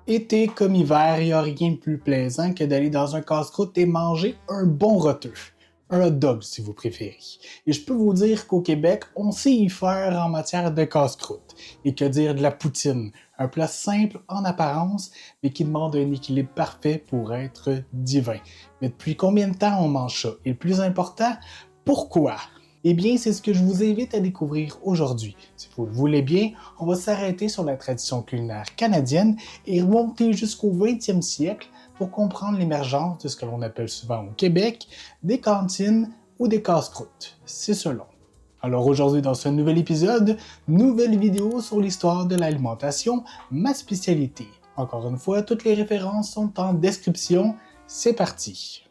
Été comme hiver, il n'y a rien de plus plaisant que d'aller dans un casse-croûte et manger un bon roteux. Un hot dog si vous préférez. Et je peux vous dire qu'au Québec, on sait y faire en matière de casse-croûte. Et que dire de la poutine, un plat simple en apparence, mais qui demande un équilibre parfait pour être divin. Mais depuis combien de temps on mange ça? Et le plus important, pourquoi? Eh bien, c'est ce que je vous invite à découvrir aujourd'hui. Si vous le voulez bien, on va s'arrêter sur la tradition culinaire canadienne et remonter jusqu'au 20e siècle pour comprendre l'émergence de ce que l'on appelle souvent au Québec des cantines ou des casse-croûtes. C'est selon. Alors aujourd'hui, dans ce nouvel épisode, nouvelle vidéo sur l'histoire de l'alimentation, ma spécialité. Encore une fois, toutes les références sont en description. C'est parti!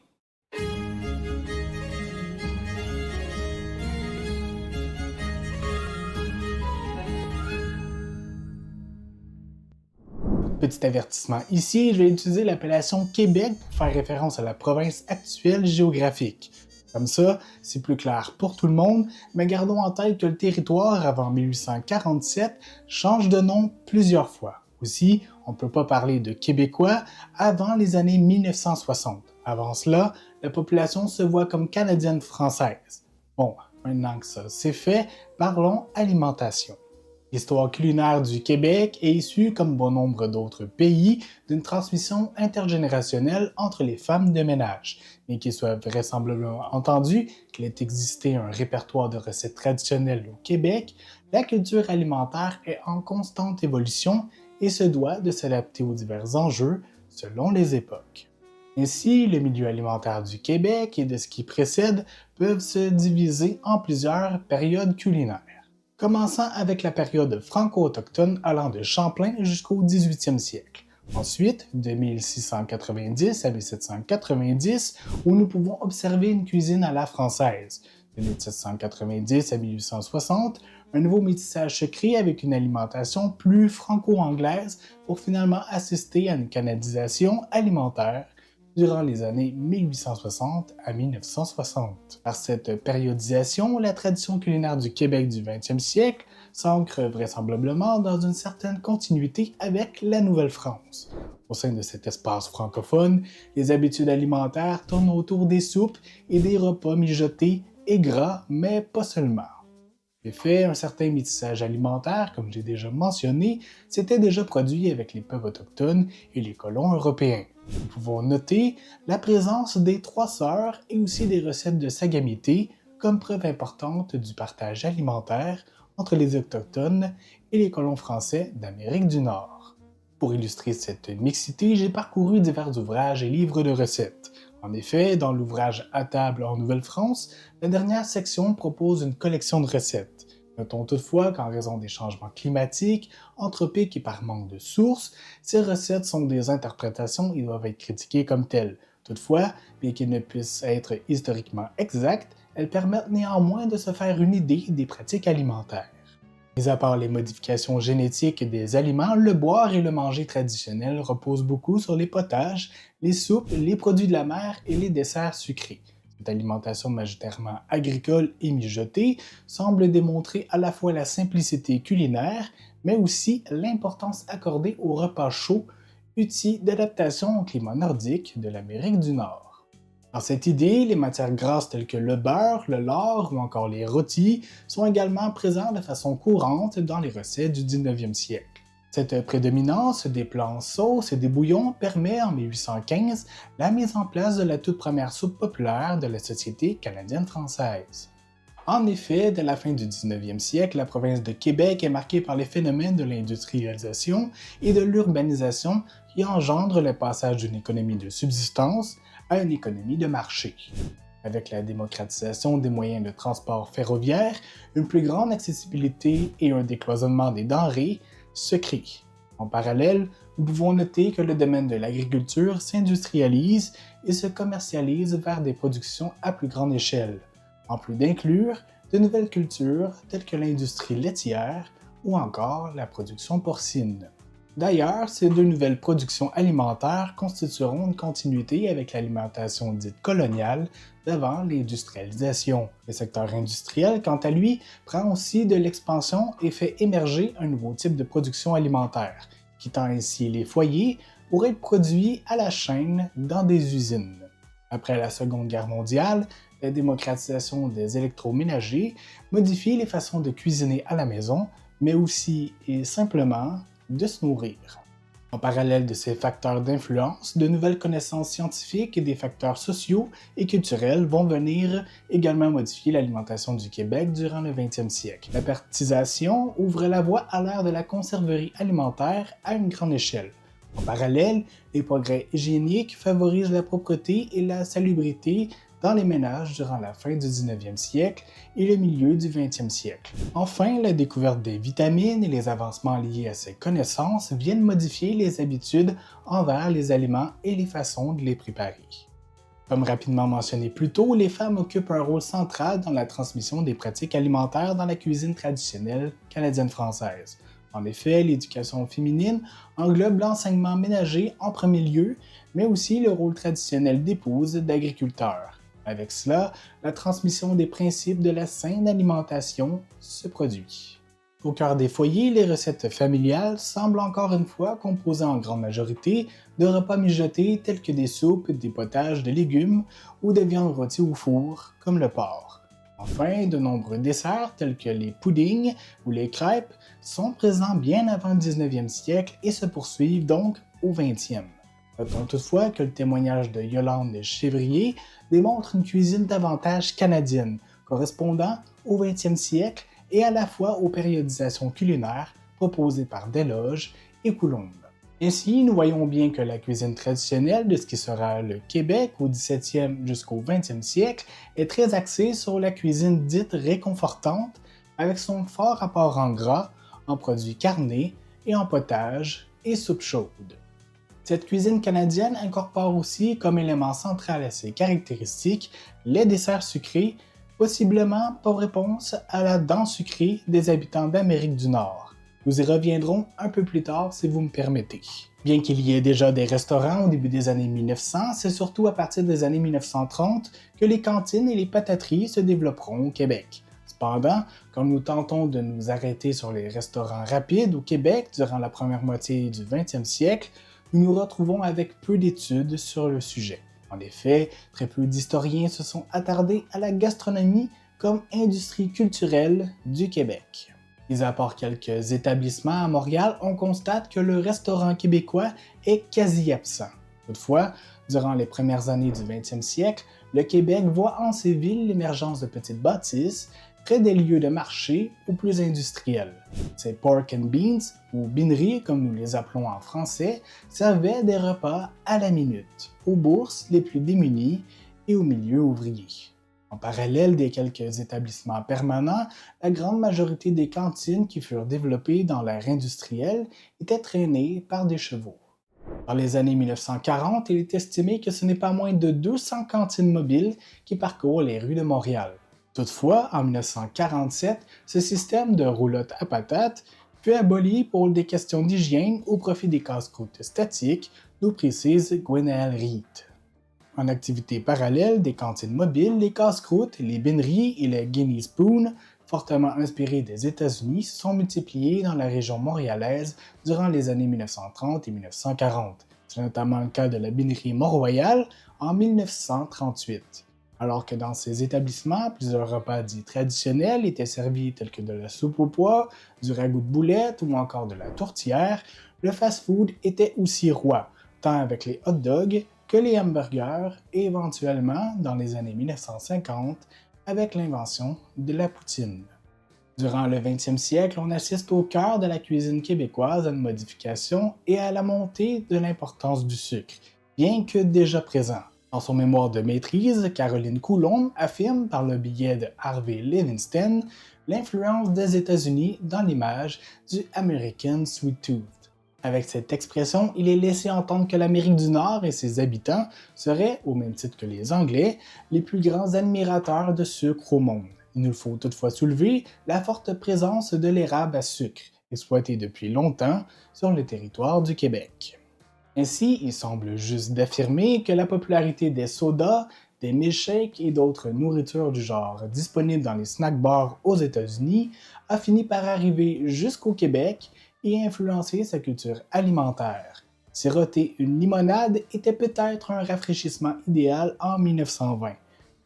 Petit avertissement ici, je vais utiliser l'appellation Québec pour faire référence à la province actuelle géographique. Comme ça, c'est plus clair pour tout le monde, mais gardons en tête que le territoire avant 1847 change de nom plusieurs fois. Aussi, on ne peut pas parler de Québécois avant les années 1960. Avant cela, la population se voit comme canadienne-française. Bon, maintenant que ça c'est fait, parlons alimentation. L'histoire culinaire du Québec est issue, comme bon nombre d'autres pays, d'une transmission intergénérationnelle entre les femmes de ménage, mais qu'il soit vraisemblablement entendu qu'il ait existé un répertoire de recettes traditionnelles au Québec, la culture alimentaire est en constante évolution et se doit de s'adapter aux divers enjeux selon les époques. Ainsi, le milieu alimentaire du Québec et de ce qui précède peuvent se diviser en plusieurs périodes culinaires. Commençant avec la période franco-autochtone allant de Champlain jusqu'au 18e siècle. Ensuite, de 1690 à 1790, où nous pouvons observer une cuisine à la française. De 1790 à 1860, un nouveau métissage se crée avec une alimentation plus franco-anglaise pour finalement assister à une canadisation alimentaire durant les années 1860 à 1960. Par cette périodisation, la tradition culinaire du Québec du 20e siècle s'ancre vraisemblablement dans une certaine continuité avec la Nouvelle-France. Au sein de cet espace francophone, les habitudes alimentaires tournent autour des soupes et des repas mijotés et gras, mais pas seulement. En effet, un certain métissage alimentaire, comme j'ai déjà mentionné, s'était déjà produit avec les peuples autochtones et les colons européens. Nous pouvons noter la présence des trois sœurs et aussi des recettes de sagamité comme preuve importante du partage alimentaire entre les autochtones et les colons français d'Amérique du Nord. Pour illustrer cette mixité, j'ai parcouru divers ouvrages et livres de recettes. En effet, dans l'ouvrage À table en Nouvelle-France, la dernière section propose une collection de recettes. Notons toutefois qu'en raison des changements climatiques, anthropiques et par manque de sources, ces recettes sont des interprétations et doivent être critiquées comme telles. Toutefois, bien qu'elles ne puissent être historiquement exactes, elles permettent néanmoins de se faire une idée des pratiques alimentaires. Mis à part les modifications génétiques des aliments, le boire et le manger traditionnel reposent beaucoup sur les potages, les soupes, les produits de la mer et les desserts sucrés. Cette alimentation majoritairement agricole et mijotée semble démontrer à la fois la simplicité culinaire, mais aussi l'importance accordée aux repas chauds, outils d'adaptation au climat nordique de l'Amérique du Nord. Dans cette idée, les matières grasses telles que le beurre, le lard ou encore les rôtis sont également présents de façon courante dans les recettes du 19e siècle. Cette prédominance des plats en sauce et des bouillons permet en 1815 la mise en place de la toute première soupe populaire de la Société canadienne-française. En effet, dès la fin du 19e siècle, la province de Québec est marquée par les phénomènes de l'industrialisation et de l'urbanisation qui engendrent le passage d'une économie de subsistance à une économie de marché. Avec la démocratisation des moyens de transport ferroviaire, une plus grande accessibilité et un décloisonnement des denrées se créent. En parallèle, nous pouvons noter que le domaine de l'agriculture s'industrialise et se commercialise vers des productions à plus grande échelle, en plus d'inclure de nouvelles cultures telles que l'industrie laitière ou encore la production porcine. D'ailleurs, ces deux nouvelles productions alimentaires constitueront une continuité avec l'alimentation dite coloniale d'avant l'industrialisation. Le secteur industriel, quant à lui, prend aussi de l'expansion et fait émerger un nouveau type de production alimentaire, quittant ainsi les foyers pour être produits à la chaîne dans des usines. Après la Seconde Guerre mondiale, la démocratisation des électroménagers modifie les façons de cuisiner à la maison, mais aussi et simplement de se nourrir. En parallèle de ces facteurs d'influence, de nouvelles connaissances scientifiques et des facteurs sociaux et culturels vont venir également modifier l'alimentation du Québec durant le 20e siècle. La pertisation ouvre la voie à l'ère de la conserverie alimentaire à une grande échelle. En parallèle, les progrès hygiéniques favorisent la propreté et la salubrité dans les ménages durant la fin du 19e siècle et le milieu du 20e siècle. Enfin, la découverte des vitamines et les avancements liés à ces connaissances viennent modifier les habitudes envers les aliments et les façons de les préparer. Comme rapidement mentionné plus tôt, les femmes occupent un rôle central dans la transmission des pratiques alimentaires dans la cuisine traditionnelle canadienne-française. En effet, l'éducation féminine englobe l'enseignement ménager en premier lieu, mais aussi le rôle traditionnel d'épouse d'agriculteur. Avec cela, la transmission des principes de la saine alimentation se produit. Au cœur des foyers, les recettes familiales semblent encore une fois composées en grande majorité de repas mijotés tels que des soupes, des potages de légumes ou de viande rôtie au four, comme le porc. Enfin, de nombreux desserts tels que les puddings ou les crêpes sont présents bien avant le 19e siècle et se poursuivent donc au 20e. Notons toutefois que le témoignage de Yolande Chevrier démontre une cuisine davantage canadienne, correspondant au 20e siècle et à la fois aux périodisations culinaires proposées par Desloges et Coulombe. Ainsi, nous voyons bien que la cuisine traditionnelle de ce qui sera le Québec au 17e jusqu'au 20e siècle est très axée sur la cuisine dite réconfortante, avec son fort apport en gras, en produits carnés et en potage et soupe chaude. Cette cuisine canadienne incorpore aussi comme élément central à ses caractéristiques les desserts sucrés, possiblement pour réponse à la dent sucrée des habitants d'Amérique du Nord. Nous y reviendrons un peu plus tard si vous me permettez. Bien qu'il y ait déjà des restaurants au début des années 1900, c'est surtout à partir des années 1930 que les cantines et les patateries se développeront au Québec. Cependant, quand nous tentons de nous arrêter sur les restaurants rapides au Québec durant la première moitié du 20e siècle, nous nous retrouvons avec peu d'études sur le sujet. En effet, très peu d'historiens se sont attardés à la gastronomie comme industrie culturelle du Québec. Mis à part quelques établissements à Montréal, on constate que le restaurant québécois est quasi absent. Toutefois, durant les premières années du 20e siècle, le Québec voit en ces villes l'émergence de petites bâtisses près des lieux de marché ou plus industriels. Ces pork and beans, ou beaneries comme nous les appelons en français, servaient des repas à la minute, aux bourses les plus démunies et aux milieux ouvriers. En parallèle des quelques établissements permanents, la grande majorité des cantines qui furent développées dans l'ère industrielle étaient traînées par des chevaux. Dans les années 1940, il est estimé que ce n'est pas moins de 200 cantines mobiles qui parcourent les rues de Montréal. Toutefois, en 1947, ce système de roulotte à patates fut aboli pour des questions d'hygiène au profit des casse-croûtes statiques, nous précise Gwenaëlle Reed. En activité parallèle des cantines mobiles, les casse-croûtes, les beaneries et les Guinea Spoon, fortement inspirés des États-Unis, se sont multipliés dans la région montréalaise durant les années 1930 et 1940. C'est notamment le cas de la beanerie Mont-Royal en 1938. Alors que dans ces établissements, plusieurs repas dits traditionnels étaient servis tels que de la soupe aux pois, du ragoût de boulettes ou encore de la tourtière, le fast-food était aussi roi, tant avec les hot dogs que les hamburgers et éventuellement, dans les années 1950, avec l'invention de la poutine. Durant le 20e siècle, on assiste au cœur de la cuisine québécoise à une modification et à la montée de l'importance du sucre, bien que déjà présent. Dans son mémoire de maîtrise, Caroline Coulombe affirme par le biais de Harvey Livingston l'influence des États-Unis dans l'image du American Sweet Tooth. Avec cette expression, il est laissé entendre que l'Amérique du Nord et ses habitants seraient, au même titre que les Anglais, les plus grands admirateurs de sucre au monde. Il nous faut toutefois soulever la forte présence de l'érable à sucre, exploité depuis longtemps sur le territoire du Québec. Ainsi, il semble juste d'affirmer que la popularité des sodas, des milkshakes et d'autres nourritures du genre disponibles dans les snack bars aux États-Unis a fini par arriver jusqu'au Québec et influencé sa culture alimentaire. Siroter une limonade était peut-être un rafraîchissement idéal en 1920,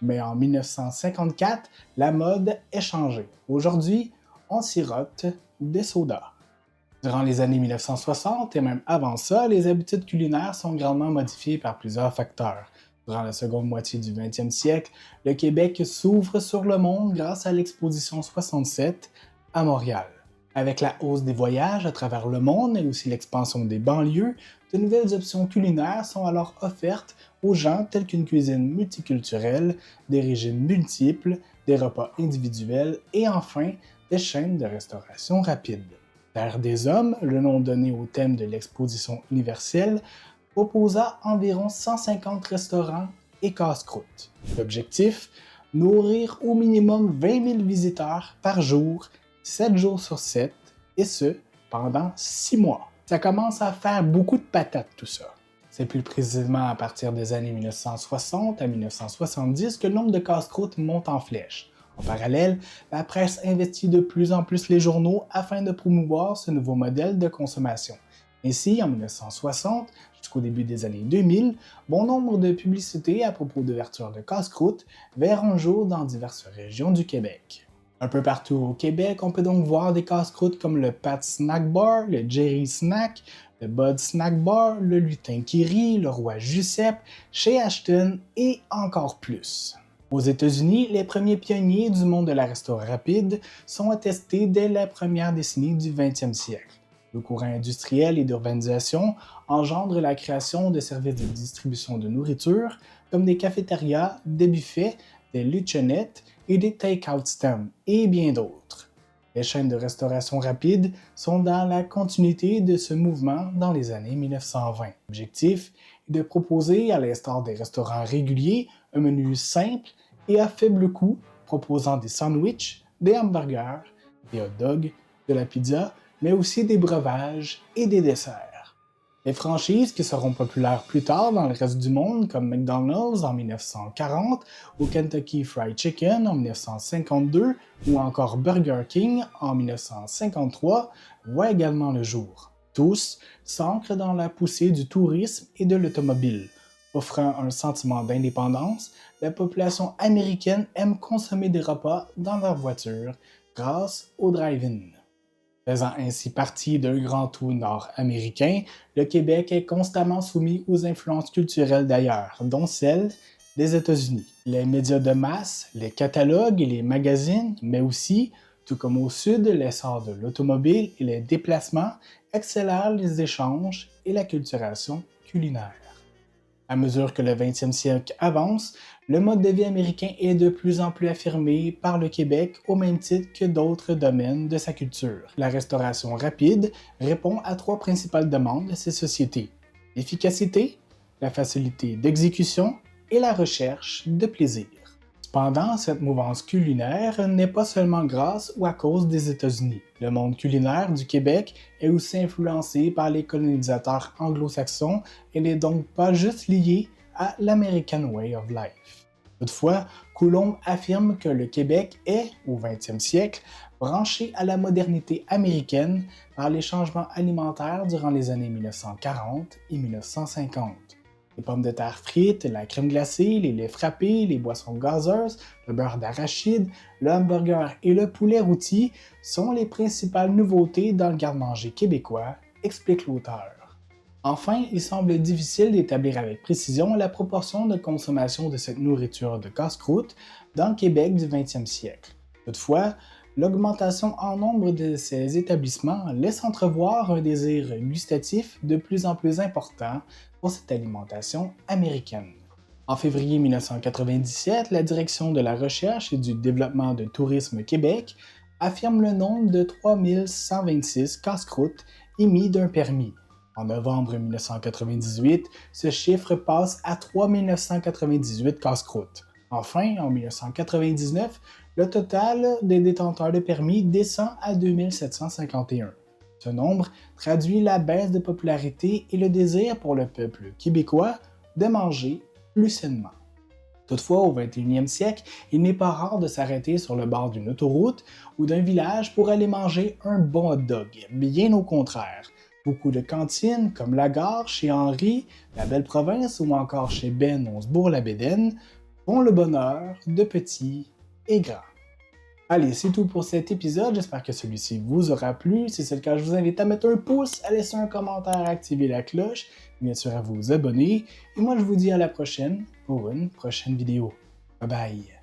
mais en 1954, la mode est changée. Aujourd'hui, on sirote des sodas. Durant les années 1960 et même avant ça, les habitudes culinaires sont grandement modifiées par plusieurs facteurs. Durant la seconde moitié du 20e siècle, le Québec s'ouvre sur le monde grâce à l'Exposition 67 à Montréal. Avec la hausse des voyages à travers le monde et aussi l'expansion des banlieues, de nouvelles options culinaires sont alors offertes aux gens telles qu'une cuisine multiculturelle, des régimes multiples, des repas individuels et enfin des chaînes de restauration rapide. Terre des Hommes, le nom donné au thème de l'exposition universelle, proposa environ 150 restaurants et casse-croûtes. L'objectif, nourrir au minimum 20 000 visiteurs par jour, 7 jours sur 7, et ce, pendant 6 mois. Ça commence à faire beaucoup de patates tout ça. C'est plus précisément à partir des années 1960 à 1970 que le nombre de casse-croûtes monte en flèche. En parallèle, la presse investit de plus en plus les journaux afin de promouvoir ce nouveau modèle de consommation. Ainsi, en 1960 jusqu'au début des années 2000, bon nombre de publicités à propos d'ouverture de casse-croûtes verront le jour dans diverses régions du Québec. Un peu partout au Québec, on peut donc voir des casse-croûtes comme le Pat Snack Bar, le Jerry Snack, le Bud Snack Bar, le Lutin qui rit, le Roi Giuseppe, chez Ashton et encore plus. Aux États-Unis, les premiers pionniers du monde de la restauration rapide sont attestés dès la première décennie du 20e siècle. Le courant industriel et d'urbanisation engendre la création de services de distribution de nourriture comme des cafétérias, des buffets, des lunchenettes et des take-out stands et bien d'autres. Les chaînes de restauration rapide sont dans la continuité de ce mouvement dans les années 1920. L'objectif est de proposer, à l'instar des restaurants réguliers, un menu simple et à faible coût, proposant des sandwichs, des hamburgers, des hot dogs, de la pizza, mais aussi des breuvages et des desserts. Les franchises qui seront populaires plus tard dans le reste du monde, comme McDonald's en 1940 ou Kentucky Fried Chicken en 1952 ou encore Burger King en 1953, voient également le jour. Tous s'ancrent dans la poussée du tourisme et de l'automobile. Offrant un sentiment d'indépendance, la population américaine aime consommer des repas dans leur voiture grâce au drive-in. Faisant ainsi partie d'un grand tout nord-américain, le Québec est constamment soumis aux influences culturelles d'ailleurs, dont celles des États-Unis. Les médias de masse, les catalogues et les magazines, mais aussi, tout comme au Sud, l'essor de l'automobile et les déplacements accélèrent les échanges et l'acculturation culinaire. À mesure que le 20e siècle avance, le mode de vie américain est de plus en plus affirmé par le Québec au même titre que d'autres domaines de sa culture. La restauration rapide répond à 3 principales demandes de ces sociétés: l'efficacité, la facilité d'exécution et la recherche de plaisir. Cependant, cette mouvance culinaire n'est pas seulement grâce ou à cause des États-Unis. Le monde culinaire du Québec est aussi influencé par les colonisateurs anglo-saxons et n'est donc pas juste lié à l'American Way of Life. Toutefois, Coulomb affirme que le Québec est, au 20e siècle, branché à la modernité américaine par les changements alimentaires durant les années 1940 et 1950. Les pommes de terre frites, la crème glacée, les laits frappés, les boissons gazeuses, le beurre d'arachide, le hamburger et le poulet rôti sont les principales nouveautés dans le garde-manger québécois, explique l'auteur. Enfin, il semble difficile d'établir avec précision la proportion de consommation de cette nourriture de casse-croûte dans le Québec du 20e siècle. Toutefois, l'augmentation en nombre de ces établissements laisse entrevoir un désir gustatif de plus en plus important pour cette alimentation américaine. En février 1997, la Direction de la recherche et du développement de Tourisme Québec affirme le nombre de 3126 casse-croûtes émis d'un permis. En novembre 1998, ce chiffre passe à 3998 casse-croûtes. Enfin, en 1999, le total des détenteurs de permis descend à 2751. Ce nombre traduit la baisse de popularité et le désir pour le peuple québécois de manger plus sainement. Toutefois, au 21e siècle, il n'est pas rare de s'arrêter sur le bord d'une autoroute ou d'un village pour aller manger un bon hot dog, bien au contraire. Beaucoup de cantines, comme la gare chez Henri, la Belle Province ou encore chez Ben Onsbourg-la-Bédaine, font le bonheur de petits et grands. Allez, c'est tout pour cet épisode, j'espère que celui-ci vous aura plu. Si c'est le cas, je vous invite à mettre un pouce, à laisser un commentaire, à activer la cloche, bien sûr à vous abonner. Et moi, je vous dis à la prochaine pour une prochaine vidéo. Bye bye!